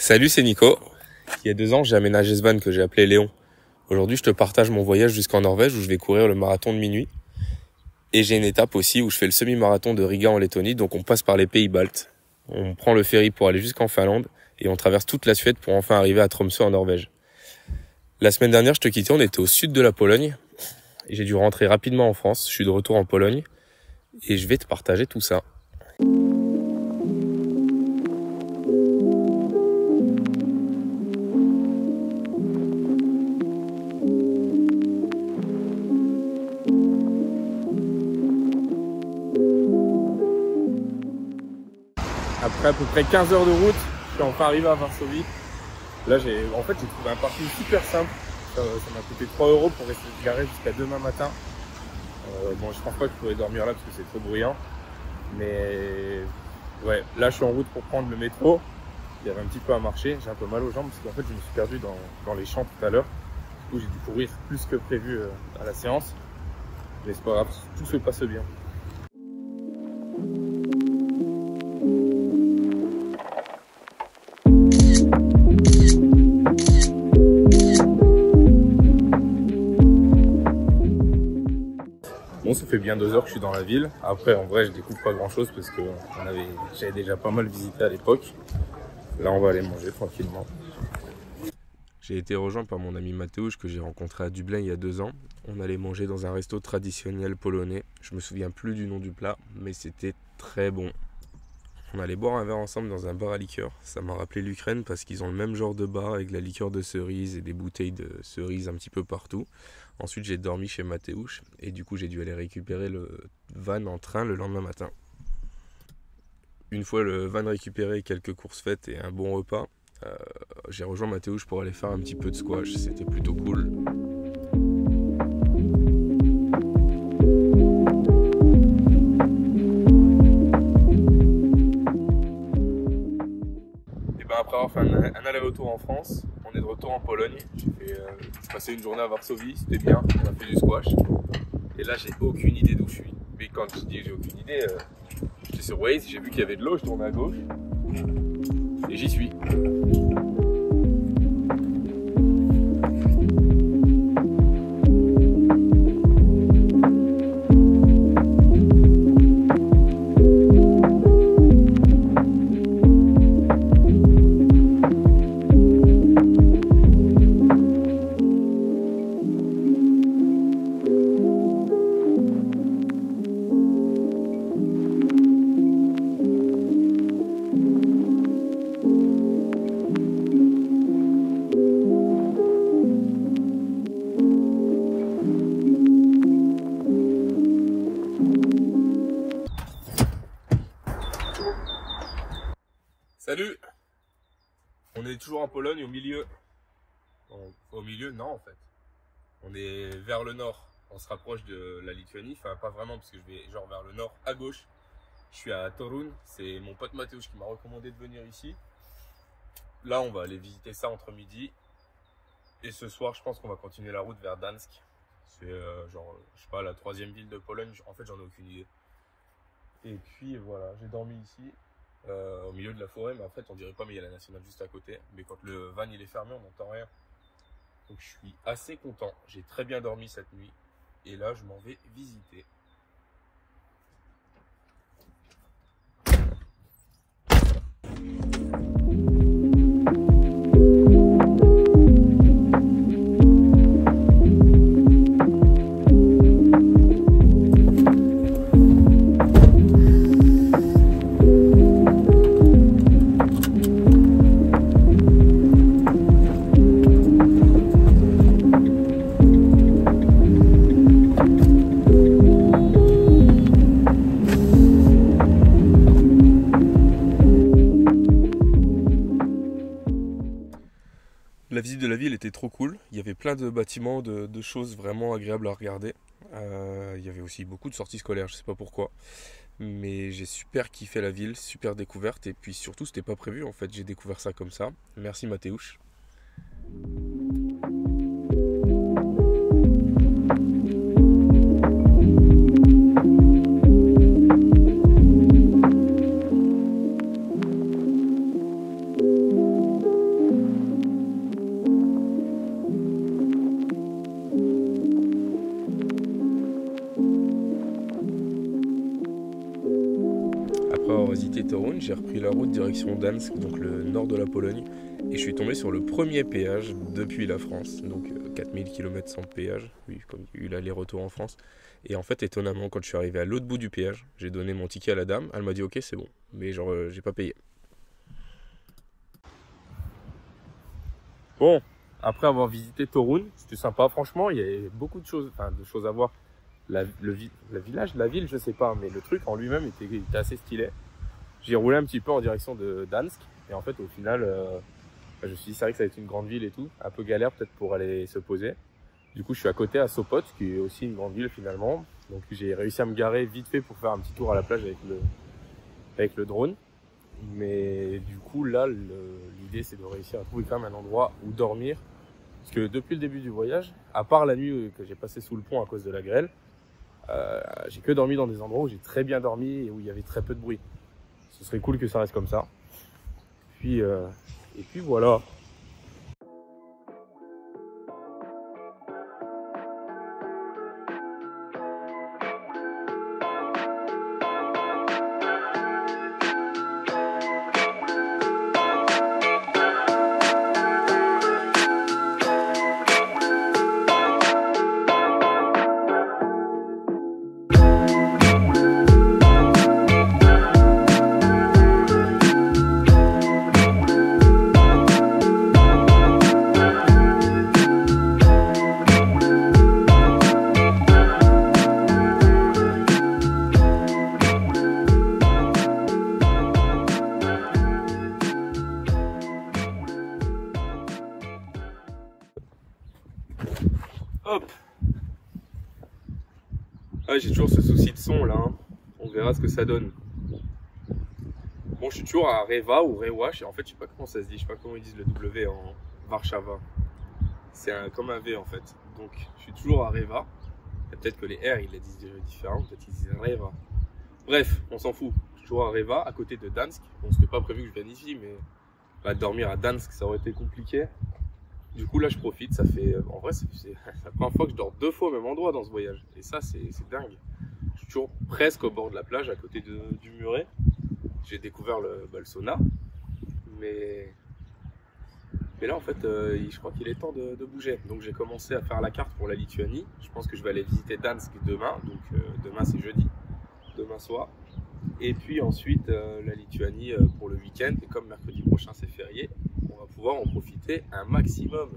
Salut, c'est Nico. Il y a 2 ans, j'ai aménagé ce van que j'ai appelé Léon. Aujourd'hui, je te partage mon voyage jusqu'en Norvège où je vais courir le marathon de minuit. Et j'ai une étape aussi où je fais le semi-marathon de Riga en Lettonie, donc on passe par les pays baltes. On prend le ferry pour aller jusqu'en Finlande et on traverse toute la Suède pour enfin arriver à Tromsø en Norvège. La semaine dernière, je te quittais, on était au sud de la Pologne et j'ai dû rentrer rapidement en France. Je suis de retour en Pologne et je vais te partager tout ça. Après à peu près 15 heures de route, je suis enfin arrivé à Varsovie. Là, j'ai trouvé un parking super simple. Ça m'a coûté 3 € pour rester garé jusqu'à demain matin. Bon, je pense pas que je pourrais dormir là parce que c'est trop bruyant. Mais ouais, là je suis en route pour prendre le métro. Il y avait un petit peu à marcher, j'ai un peu mal aux jambes parce qu'en fait je me suis perdu dans les champs tout à l'heure. Du coup j'ai dû courir plus que prévu à la séance. Mais c'est pas grave, tout se passe bien. Bon, ça fait bien 2 heures que je suis dans la ville. Après, en vrai, je découvre pas grand chose parce que j'avais déjà pas mal visité à l'époque. Là, on va aller manger tranquillement. J'ai été rejoint par mon ami Mateusz que j'ai rencontré à Dublin il y a 2 ans. On allait manger dans un resto traditionnel polonais. Je me souviens plus du nom du plat, mais c'était très bon. On allait boire un verre ensemble dans un bar à liqueur. Ça m'a rappelé l'Ukraine parce qu'ils ont le même genre de bar avec la liqueur de cerise et des bouteilles de cerise un petit peu partout. Ensuite, j'ai dormi chez Mateusz et du coup, j'ai dû aller récupérer le van en train le lendemain matin. Une fois le van récupéré, quelques courses faites et un bon repas, j'ai rejoint Mateusz pour aller faire un petit peu de squash. C'était plutôt cool. Après avoir fait un aller-retour en France, on est de retour en Pologne. J'ai passé une journée à Varsovie, c'était bien, on a fait du squash. Et là, j'ai aucune idée d'où je suis. Mais quand je dis j'ai aucune idée, j'étais sur Waze, j'ai vu qu'il y avait de l'eau, je tournais à gauche et j'y suis. Salut! On est toujours en Pologne, au milieu. Au milieu, non en fait. On est vers le nord. On se rapproche de la Lituanie. Enfin, pas vraiment parce que je vais genre vers le nord à gauche. Je suis à Torun. C'est mon pote Mateusz qui m'a recommandé de venir ici. Là, on va aller visiter ça entre midi. Et ce soir, je pense qu'on va continuer la route vers Gdańsk. C'est genre, je sais pas, la 3e ville de Pologne. En fait, j'en ai aucune idée. Et puis voilà, j'ai dormi ici. Au milieu de la forêt, mais en fait on dirait pas, mais il y a la nationale juste à côté. Mais quand le van il est fermé, on n'entend rien. Donc je suis assez content. J'ai très bien dormi cette nuit. Et là, je m'en vais visiter. La visite de la ville était trop cool, il y avait plein de bâtiments, de choses vraiment agréables à regarder. Il y avait aussi beaucoup de sorties scolaires, je sais pas pourquoi. Mais j'ai super kiffé la ville, super découverte et puis surtout c'était pas prévu en fait, j'ai découvert ça comme ça. Merci Mateusz. j'ai repris la route direction Gdańsk, donc le nord de la Pologne, et je suis tombé sur le premier péage depuis la France, donc 4000 km sans péage, oui, comme il y a eu l'aller-retour en France. Et en fait, étonnamment, quand je suis arrivé à l'autre bout du péage, j'ai donné mon ticket à la dame, elle m'a dit ok, c'est bon, mais genre, j'ai pas payé. Bon, après avoir visité Torun, c'était sympa, franchement, il y avait beaucoup de choses à voir. Le village, la ville, je sais pas, mais le truc en lui-même était assez stylé. J'ai roulé un petit peu en direction de Gdańsk, et en fait, au final, je me suis dit, c'est vrai que ça va être une grande ville et tout, un peu galère peut-être pour aller se poser. Du coup, je suis à côté à Sopot, qui est aussi une grande ville finalement. Donc, j'ai réussi à me garer vite fait pour faire un petit tour à la plage avec le drone. Mais du coup, là, l'idée, c'est de réussir à trouver quand même un endroit où dormir. Parce que depuis le début du voyage, à part la nuit que j'ai passée sous le pont à cause de la grêle, j'ai que dormi dans des endroits où j'ai très bien dormi et où il y avait très peu de bruit. Ce serait cool que ça reste comme ça. Et puis voilà. Hop. Ah, j'ai toujours ce souci de son là, hein. On verra ce que ça donne. Bon, je suis toujours à Reva ou Rewa, en fait je sais pas comment ça se dit, je sais pas comment ils disent le W en Warszawa. C'est comme un V en fait. Donc je suis toujours à Reva. Peut-être que les R ils les disent différents, peut-être qu'ils disent Reva. Bref, on s'en fout. Je suis toujours à Reva, à côté de Gdańsk. Bon, c'était pas prévu que je vienne ici, mais bah, dormir à Gdańsk ça aurait été compliqué. Du coup là je profite, ça fait en vrai c'est la première fois que je dors 2 fois au même endroit dans ce voyage. Et ça c'est dingue. Je suis toujours presque au bord de la plage à côté du muret. J'ai découvert le sauna. Mais là en fait je crois qu'il est temps de bouger. Donc j'ai commencé à faire la carte pour la Lituanie. Je pense que je vais aller visiter Gdańsk demain. Donc demain c'est jeudi, demain soir. Et puis ensuite la Lituanie pour le week-end. Et comme mercredi prochain c'est férié, on va pouvoir en profiter un maximum.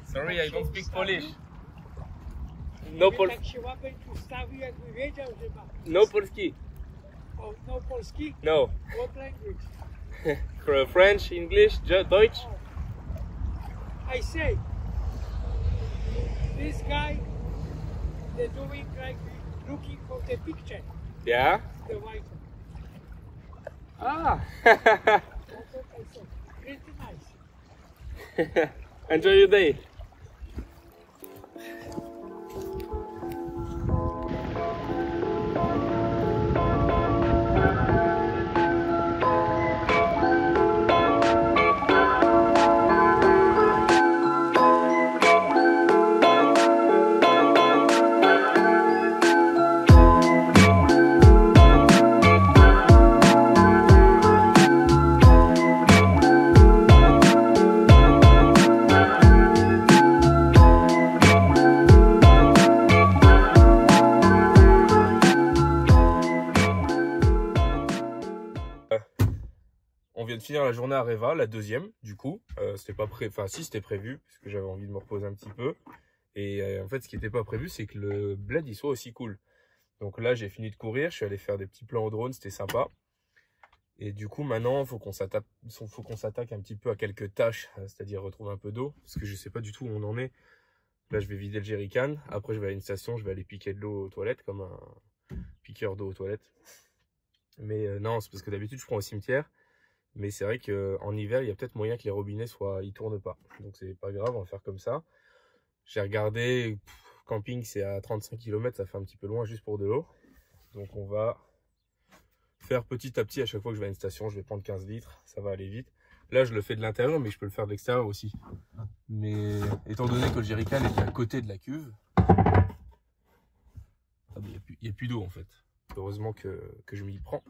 Sorry, I don't speak Polish. No Polski. No Polski. Oh, no Polski? No. What language? French, English, Deutsch. Oh. I say, this guy, they're doing like looking for the picture, Yeah. the white one. Ah. That's what I said. Pretty nice. Enjoy your day. On vient de finir la journée à Reva, la deuxième, du coup. C'était pas enfin si c'était prévu, parce que j'avais envie de me reposer un petit peu. Et en fait, ce qui n'était pas prévu, c'est que le bled il soit aussi cool. Donc là, j'ai fini de courir, je suis allé faire des petits plans au drone, c'était sympa. Et du coup, maintenant, faut qu'on s'attaque un petit peu à quelques tâches, c'est-à-dire retrouver un peu d'eau, parce que je sais pas du tout où on en est. Là, je vais vider le jerrycan. Après, je vais à une station, je vais aller piquer de l'eau aux toilettes, comme un piqueur d'eau aux toilettes. Mais non, c'est parce que d'habitude, je prends au cimetière. Mais c'est vrai qu'en hiver, il y a peut-être moyen que les robinets ils tournent pas. Donc c'est pas grave, on va faire comme ça. J'ai regardé, camping c'est à 35 km, ça fait un petit peu loin juste pour de l'eau. Donc on va faire petit à petit. À chaque fois que je vais à une station, je vais prendre 15 litres, ça va aller vite. Là je le fais de l'intérieur, mais je peux le faire de l'extérieur aussi. Mais étant donné que le jerrycan est à côté de la cuve, il n'y a plus d'eau en fait. Heureusement que je m'y prends.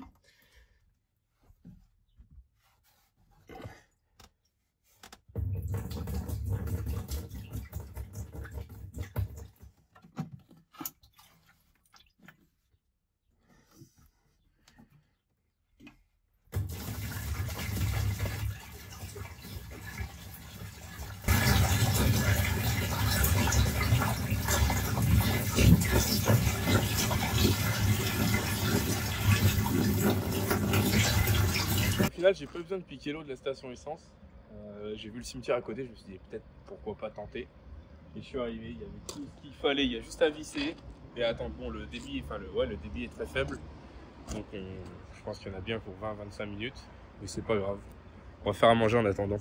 Au final, j'ai pas eu besoin de piquer l'eau de la station essence. J'ai vu le cimetière à côté, je me suis dit peut-être pourquoi pas tenter. Et je suis arrivé, il y avait tout ce qu'il fallait, il y a juste à visser et à attendre. Bon, le débit, le débit est très faible, donc je pense qu'il y en a bien pour 20-25 minutes, mais c'est pas grave. On va faire à manger en attendant.